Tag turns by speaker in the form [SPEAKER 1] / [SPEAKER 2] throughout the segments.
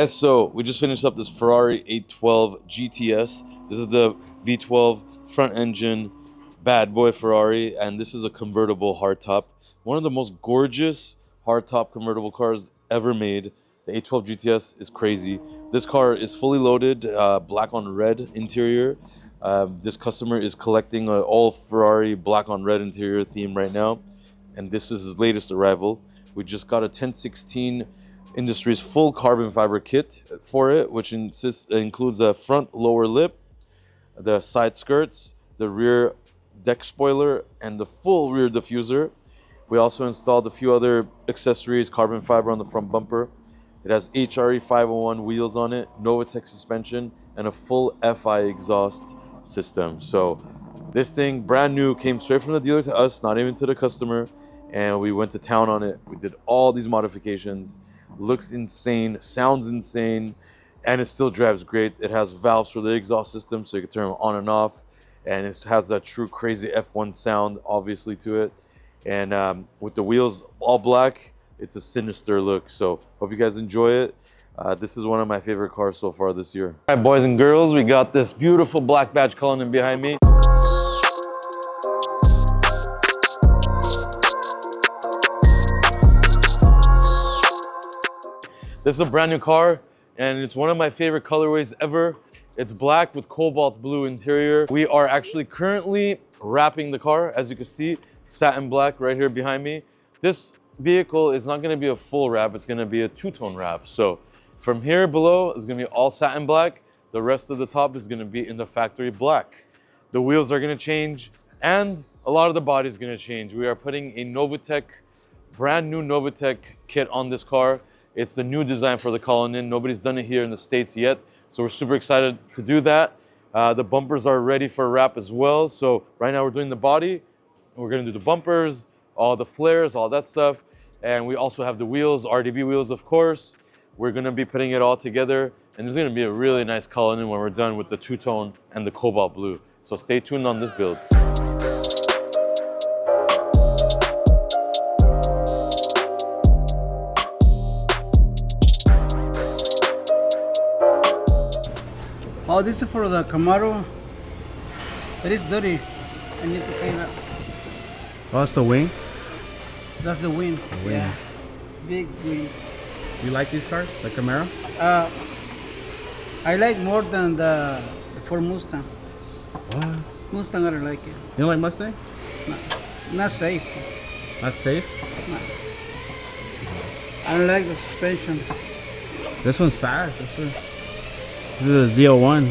[SPEAKER 1] So we just finished up this Ferrari 812 GTS. This is the V12 front engine bad boy Ferrari, and this is a convertible hardtop. One of the most gorgeous hardtop convertible cars ever made. The 812 GTS is crazy. This car is fully loaded, black on red interior. This customer is collecting an all Ferrari black on red interior theme right now, and this is his latest arrival. We just got a 1016 Industries full carbon fiber kit for it, which includes a front lower lip, the side skirts, the rear deck spoiler, and the full rear diffuser. We also installed a few other accessories, carbon fiber on the front bumper. It has HRE 501 wheels on it, Novitec suspension, and a full FI exhaust system. So this thing, brand new, came straight from the dealer to us, not even to the customer, and we went to town on it. We did all these modifications. Looks insane, sounds insane, and it still drives great. It has valves for the exhaust system, so you can turn them on and off, and it has that true crazy F1 sound, obviously, to it. And with the wheels all black, it's a sinister look. So hope you guys enjoy it. This is one of my favorite cars so far this year. All right, boys and girls, we got this beautiful black badge Cullinan behind me. This is a brand new car, and it's one of my favorite colorways ever. It's black with cobalt blue interior. We are actually currently wrapping the car, as you can see, satin black right here behind me. This vehicle is not gonna be a full wrap, it's gonna be a two-tone wrap. So from here below is gonna be all satin black. The rest of the top is gonna be in the factory black. The wheels are gonna change, and a lot of the body is gonna change. We are putting a Novitec, brand new Novitec kit on this car. It's the new design for the Cullinan. Nobody's done it here in the States yet, so we're super excited to do that. The bumpers are ready for wrap as well. So right now we're doing the body. We're gonna do the bumpers, all the flares, all that stuff. And we also have the wheels, RDB wheels, of course. We're gonna be putting it all together, and there's gonna be a really nice Cullinan when we're done with the two-tone and the cobalt blue. So stay tuned on this build.
[SPEAKER 2] Oh, this is for the Camaro. It is dirty. I need to clean it.
[SPEAKER 3] Oh, that's the wing?
[SPEAKER 2] That's the wing. Yeah. Big wing.
[SPEAKER 3] You like these cars, the Camaro?
[SPEAKER 2] I like more than the Ford Mustang.
[SPEAKER 3] What?
[SPEAKER 2] Mustang, I don't like it.
[SPEAKER 3] You don't like Mustang?
[SPEAKER 2] No, not safe.
[SPEAKER 3] Not safe?
[SPEAKER 2] No. I don't like the suspension.
[SPEAKER 3] This one's fast. This is a Z01.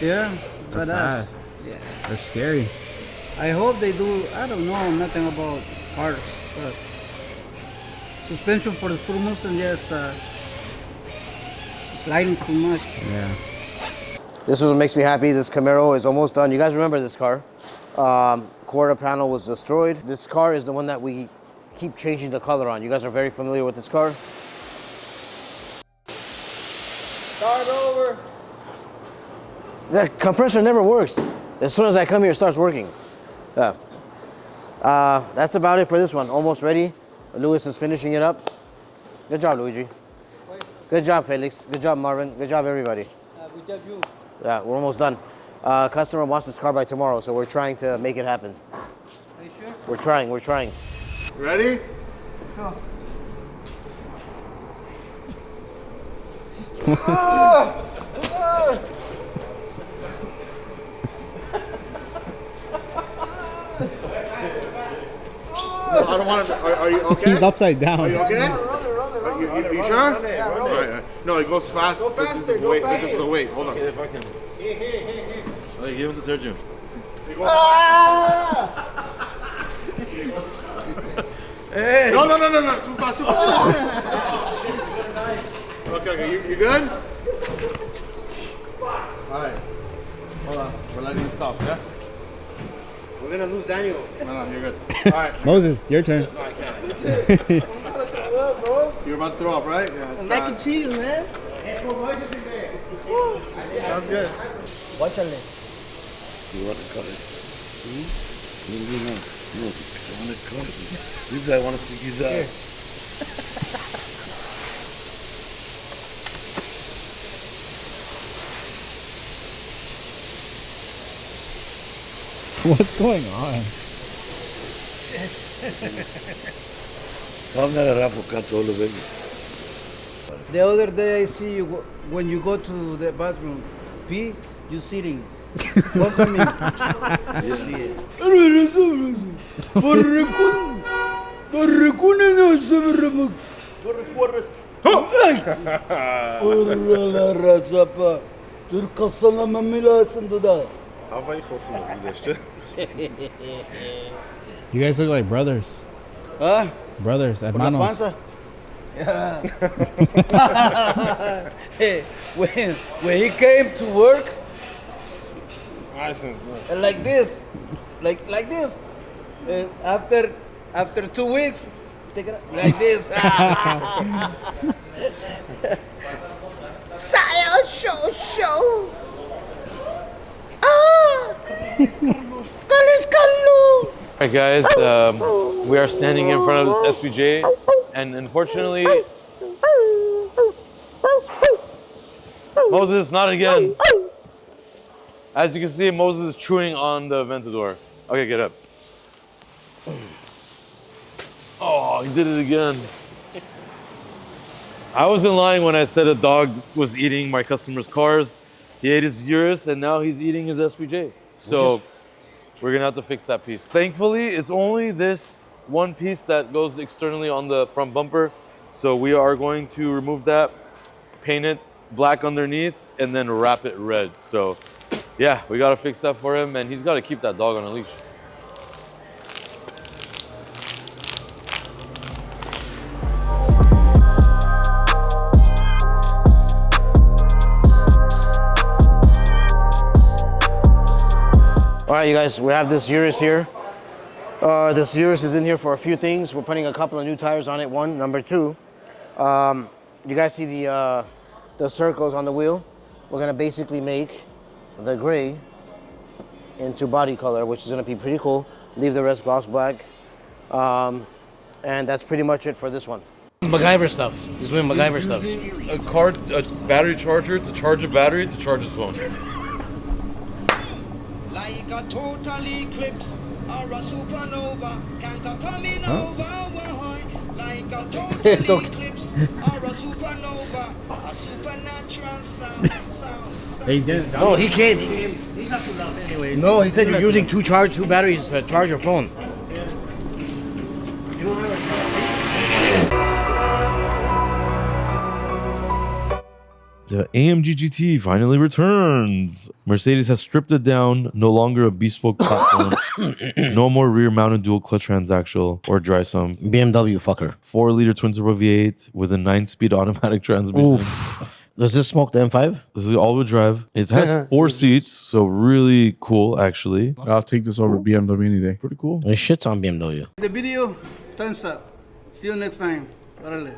[SPEAKER 2] Yeah,
[SPEAKER 3] They're fast.
[SPEAKER 2] Yeah.
[SPEAKER 3] They're scary.
[SPEAKER 2] I hope they do. I don't know nothing about cars, but suspension for the Ford Mustang, yes, sliding too much.
[SPEAKER 3] Yeah.
[SPEAKER 4] This is what makes me happy. This Camaro is almost done. You guys remember this car? Quarter panel was destroyed. This car is the one that we keep changing the color on. You guys are very familiar with this car. Start over. The compressor never works. As soon as I come here, it starts working. Yeah. That's about it for this one. Almost ready. Lewis is finishing it up. Good job, Luigi. Good job, Felix. Good job, Marvin. Good job, everybody.
[SPEAKER 2] Good job, you.
[SPEAKER 4] Yeah, we're almost done. Customer wants this car by tomorrow, so we're trying to make it happen.
[SPEAKER 2] Are you sure?
[SPEAKER 4] We're trying.
[SPEAKER 5] Ready?
[SPEAKER 2] Go.
[SPEAKER 5] I don't want to. Are you okay?
[SPEAKER 3] He's upside down.
[SPEAKER 5] Are you okay? Are you sure? Yeah. No, it goes fast.
[SPEAKER 2] Go faster,
[SPEAKER 5] This is the
[SPEAKER 2] go
[SPEAKER 5] weight.
[SPEAKER 2] faster.
[SPEAKER 5] This is the weight. Hold on.
[SPEAKER 1] If I can. Okay, give him to Sergio.
[SPEAKER 2] Hey.
[SPEAKER 5] No. Too fast. Okay. You good? All right. Hold on. We're letting it stop. Yeah.
[SPEAKER 4] We're gonna lose Daniel.
[SPEAKER 5] No, you're good. All right.
[SPEAKER 3] Moses, your turn.
[SPEAKER 5] No, I can't. You're about to throw up, right? Yeah.
[SPEAKER 2] Mac and cheese, man.
[SPEAKER 5] That's good.
[SPEAKER 4] Guáchale.
[SPEAKER 1] You want to cut it? No, I want to cut it. This guy wants to use that.
[SPEAKER 3] What's going on?
[SPEAKER 2] The other day I see you when you go to the bathroom, pee, you sitting. Come to me.
[SPEAKER 3] You guys look like brothers.
[SPEAKER 2] Huh?
[SPEAKER 3] Brothers,
[SPEAKER 2] Por la
[SPEAKER 3] hermanos.
[SPEAKER 2] panza? Yeah. Hey, when he came to work, like this, like this. And after 2 weeks, take it out, like this. Saya show.
[SPEAKER 1] Alright guys, we are standing in front of this SVJ, and unfortunately, Moses, not again. As you can see, Moses is chewing on the Aventador. Okay, get up. Oh, he did it again. I wasn't lying when I said a dog was eating my customer's cars. He ate his URUS, and now he's eating his SVJ. So we're gonna have to fix that piece. Thankfully, it's only this one piece that goes externally on the front bumper. So we are going to remove that, paint it black underneath, and then wrap it red. So yeah, we gotta fix that for him, and he's gotta keep that dog on a leash.
[SPEAKER 4] All right, you guys, we have this URUS here. This URUS is in here for a few things. We're putting a couple of new tires on it. One, number two. You guys see the circles on the wheel? We're gonna basically make the gray into body color, which is gonna be pretty cool. Leave the rest gloss black. And that's pretty much it for this one. MacGyver stuff. He's doing MacGyver stuff.
[SPEAKER 1] A battery charger to charge a battery to charge his phone.
[SPEAKER 6] Like a total eclipse or a supernova, can't go coming over. Like a total eclipse or a supernova, a supernatural sound.
[SPEAKER 3] Hey, he didn't.
[SPEAKER 4] No, he can't. He's not too loud anyway. No, he said you're using two batteries to charge your phone.
[SPEAKER 1] The AMG GT finally returns. Mercedes has stripped it down. No longer a bespoke platform. No more rear-mounted dual clutch transaxle or dry sump.
[SPEAKER 4] BMW fucker.
[SPEAKER 1] 4-liter twin-turbo V8 with a 9-speed automatic transmission.
[SPEAKER 4] Oof. Does this smoke the M5?
[SPEAKER 1] This is all-wheel drive. It has 4 seats, so really cool, actually.
[SPEAKER 5] I'll take this over BMW any day.
[SPEAKER 1] Pretty cool.
[SPEAKER 4] It shits on BMW.
[SPEAKER 2] The video, thumbs up. See you next time. Órale.